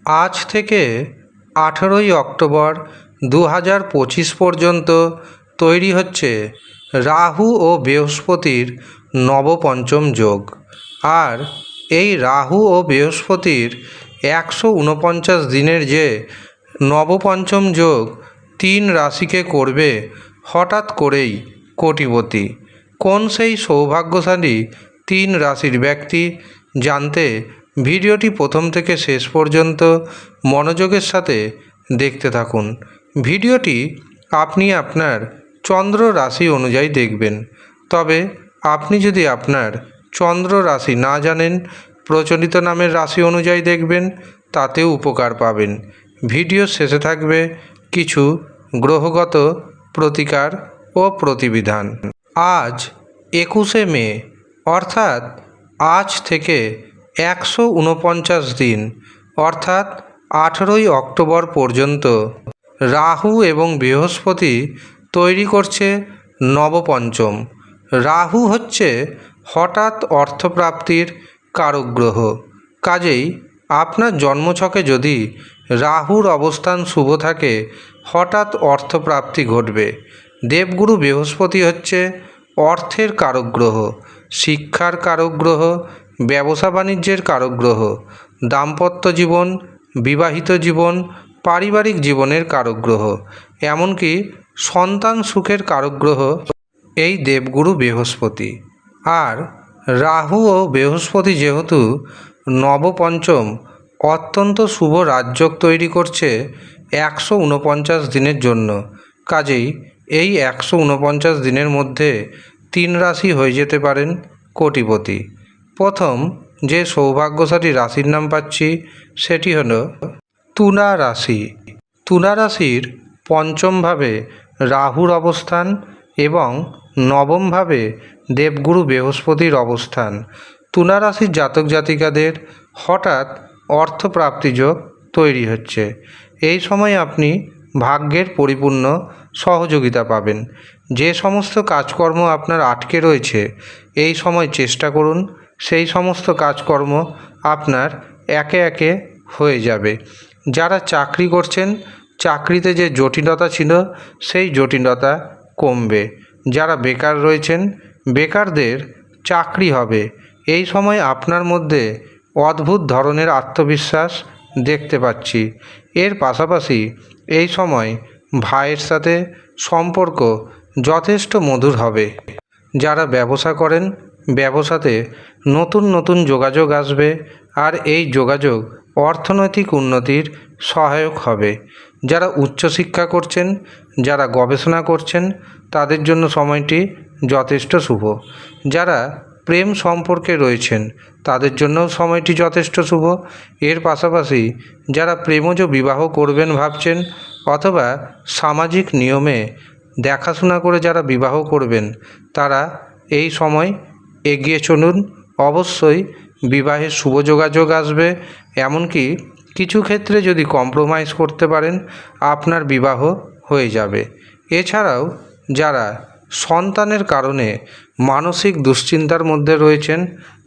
আজ থেকে 18ই অক্টোবর 2025 পর্যন্ত তৈরি হচ্ছে রাহু ও বৃহস্পতির নবপঞ্চম যোগ। আর এই রাহু ও বৃহস্পতির 149 দিনের যে নবপঞ্চম যোগ 3 রাশিকে করবে হঠাৎ করেই কোটিপতি। কোন সেই সৌভাগ্যশালী 3 রাশির ব্যক্তি জানতে ভিডিওটি প্রথম থেকে শেষ পর্যন্ত মনোযোগের সাথে দেখতে থাকুন। ভিডিওটি আপনি আপনার চন্দ্র রাশি অনুযায়ী দেখবেন। তবে আপনি যদি আপনার চন্দ্র রাশি না জানেন, প্রচলিত নামের রাশি অনুযায়ী দেখবেন, তাতেও উপকার পাবেন। ভিডিওর শেষে থাকবে কিছু গ্রহগত প্রতিকার ও প্রতিবিধান। আজ 21শে মে, অর্থাৎ আজ থেকে 149 দিন অর্থাৎ 18ই অক্টোবর পর্যন্ত রাহু এবং বৃহস্পতি তৈরি করছে নবপঞ্চম। রাহু হচ্ছে হঠাৎ অর্থপ্রাপ্তির কারক গ্রহ। কাজেই আপনার জন্মছকে যদি রাহুর অবস্থান শুভ থাকে, হঠাৎ অর্থপ্রাপ্তি ঘটবে। দেবগুরু বৃহস্পতি হচ্ছে অর্থের কারক গ্রহ, শিক্ষার কারক গ্রহ, ব্যবসা বাণিজ্যের কারক গ্রহ, দাম্পত্য জীবন, বিবাহিত জীবন, পারিবারিক জীবনের কারক গ্রহ, এমনকি সন্তান সুখের কারক গ্রহ এই দেবগুরু বৃহস্পতি। আর রাহু ও বৃহস্পতি যেহেতু নবপঞ্চম, অত্যন্ত শুভ রাজযোগ তৈরি করছে 149 দিনের জন্য। কাজেই এই 149 দিনের মধ্যে 3 রাশি হয়ে যেতে পারেন কোটিপতি। প্রথম যে সৌভাগ্যশালী রাশির নাম পাচ্ছি সেটি হলো তুলা রাশি। তুলা রাশির পঞ্চম ভাবে রাহুর অবস্থান এবং নবম ভাবে দেবগুরু বৃহস্পতির অবস্থান। তুলা রাশির জাতক জাতিকাদের হঠাৎ অর্থপ্রাপ্তি যোগ তৈরি হচ্ছে। এই সময় আপনি ভাগ্যের পরিপূর্ণ সহযোগিতা পাবেন। যে সমস্ত কাজকর্ম আপনার আটকে রয়েছে, এই সময় চেষ্টা করুন সেই সমস্ত কাজকর্ম আপনার একে একে হয়ে যাবে। যারা চাকরি করছেন, চাকরিতে যে জটিলতা ছিল সেই জটিলতা কমবে। যারা বেকার রয়েছেন, বেকারদের চাকরি হবে। এই সময় আপনার মধ্যে অদ্ভুত ধরনের আত্মবিশ্বাস দেখতে পাচ্ছি। এর পাশাপাশি এই সময় ভাইয়ের সাথে সম্পর্ক যথেষ্ট মধুর হবে। যারা ব্যবসা করেন, ব্যবসাতে নতুন নতুন যোগাযোগ আসবে, আর এই যোগাযোগ অর্থনৈতিক উন্নতির সহায়ক হবে। যারা উচ্চশিক্ষা করছেন, যারা গবেষণা করছেন, তাদের জন্য সময়টি যথেষ্ট শুভ। যারা প্রেম সম্পর্কে রয়েছেন, তাদের জন্য সময়টি যথেষ্ট শুভ। এর পাশাপাশি যারা প্রেমজ বিবাহ করবেন ভাবছেন, অথবা সামাজিক নিয়মে দেখাশোনা করে যারা বিবাহ করবেন, তারা এই সময় এগিয়ে চলুন। অবশ্যই বিবাহের শুভ যোগাযোগ আসবে। এমনকি কিছু ক্ষেত্রে যদি কম্প্রোমাইজ করতে পারেন, আপনার বিবাহ হয়ে যাবে। এছাড়াও যারা সন্তানের কারণে মানসিক দুশ্চিন্তার মধ্যে রয়েছেন,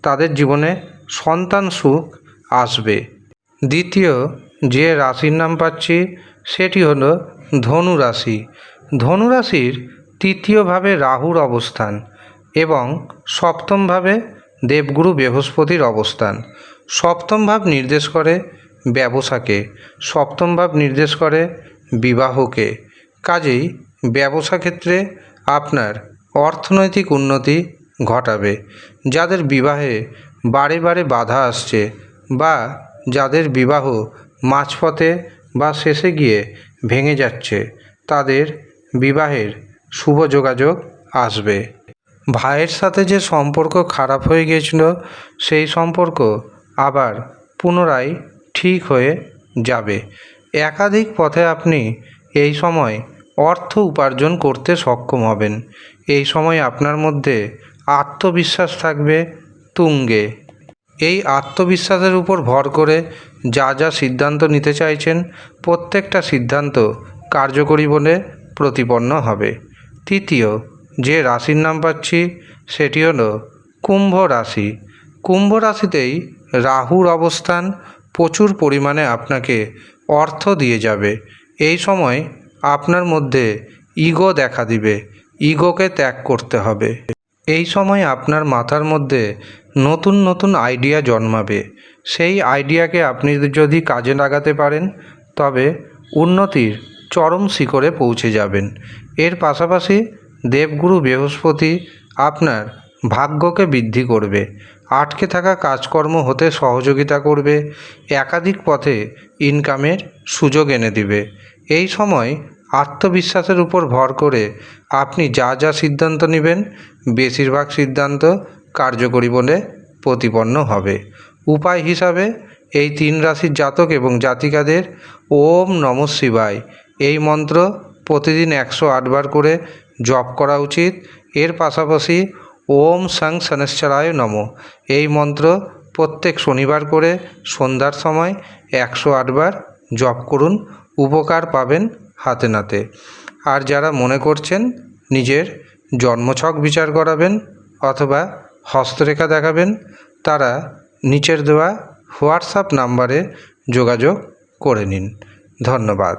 তাদের জীবনে সন্তান সুখ আসবে। দ্বিতীয় যে রাশির নাম পাচ্ছি সেটি হলো ধনু রাশি। ধনু রাশির তৃতীয় ভাবে রাহুর অবস্থান এবং সপ্তম ভাবে দেবগুরু বৃহস্পতির অবস্থান। সপ্তম ভাব নির্দেশ করে ব্যবসাকে, সপ্তম ভাব নির্দেশ করে বিবাহকে। কাজেই ব্যবসা ক্ষেত্রে আপনার অর্থনৈতিক উন্নতি ঘটাবে। যাদের বিবাহে বারে বারে বাধা আসছে, বা যাদের বিবাহ মাঝপথে বা শেষে গিয়ে ভেঙে যাচ্ছে, তাদের বিবাহের শুভ যোগাযোগ আসবে। ভাইয়ের সাথে যে সম্পর্ক খারাপ হয়ে গিয়েছিল, সেই সম্পর্ক আবার পুনরায় ঠিক হয়ে যাবে। একাধিক পথে আপনি এই সময় অর্থ উপার্জন করতে সক্ষম হবেন। এই সময় আপনার মধ্যে আত্মবিশ্বাস থাকবে তুঙ্গে। এই আত্মবিশ্বাসের উপর ভর করে যা যা সিদ্ধান্ত নিতে চাইছেন, প্রত্যেকটা সিদ্ধান্ত কার্যকরী বলে প্রতিপন্ন হবে। তৃতীয় যে রাশির নাম পাচ্ছি সেটি হলো কুম্ভ রাশি। কুম্ভ রাশিতেই রাহুর অবস্থান প্রচুর পরিমাণে আপনাকে অর্থ দিয়ে যাবে। এই সময় আপনার মধ্যে ইগো দেখা দিবে, ইগোকে ত্যাগ করতে হবে। এই সময় আপনার মাথার মধ্যে নতুন নতুন আইডিয়া জন্মাবে। সেই আইডিয়াকে আপনি যদি কাজে লাগাতে পারেন তবে উন্নতির চরম শিখরে পৌঁছে যাবেন। এর পাশাপাশি দেবগুরু বৃহস্পতি আপনার ভাগ্যকে বৃদ্ধি করবে, আটকে থাকা কাজকর্ম হতে সহযোগিতা করবে, একাধিক পথে ইনকামের সুযোগ এনে দিবে। এই সময় আত্মবিশ্বাসের উপর ভর করে আপনি যা যা সিদ্ধান্ত নেবেন বেশিরভাগ সিদ্ধান্ত কার্যকরী বলে প্রতিপন্ন হবে। উপায় হিসাবে এই 3 রাশির জাতক এবং জাতিকাদের ওম নমঃ শিবায় এই মন্ত্র প্রতিদিন 108 বার করে জপ করা উচিত। এর পাশাপাশি ওম শং শনৈশ্চরায় নমঃ এই মন্ত্র প্রত্যেক শনিবার করে সন্ধ্যার সময় 108 বার জপ করুন, উপকার পাবেন হাতে নাতে। আর যারা মনে করছেন নিজের জন্মছক বিচার করাবেন অথবা হস্তরেখা দেখাবেন তারা নিচের দেওয়া হোয়াটসঅ্যাপ নাম্বারে যোগাযোগ করে নিন। ধন্যবাদ।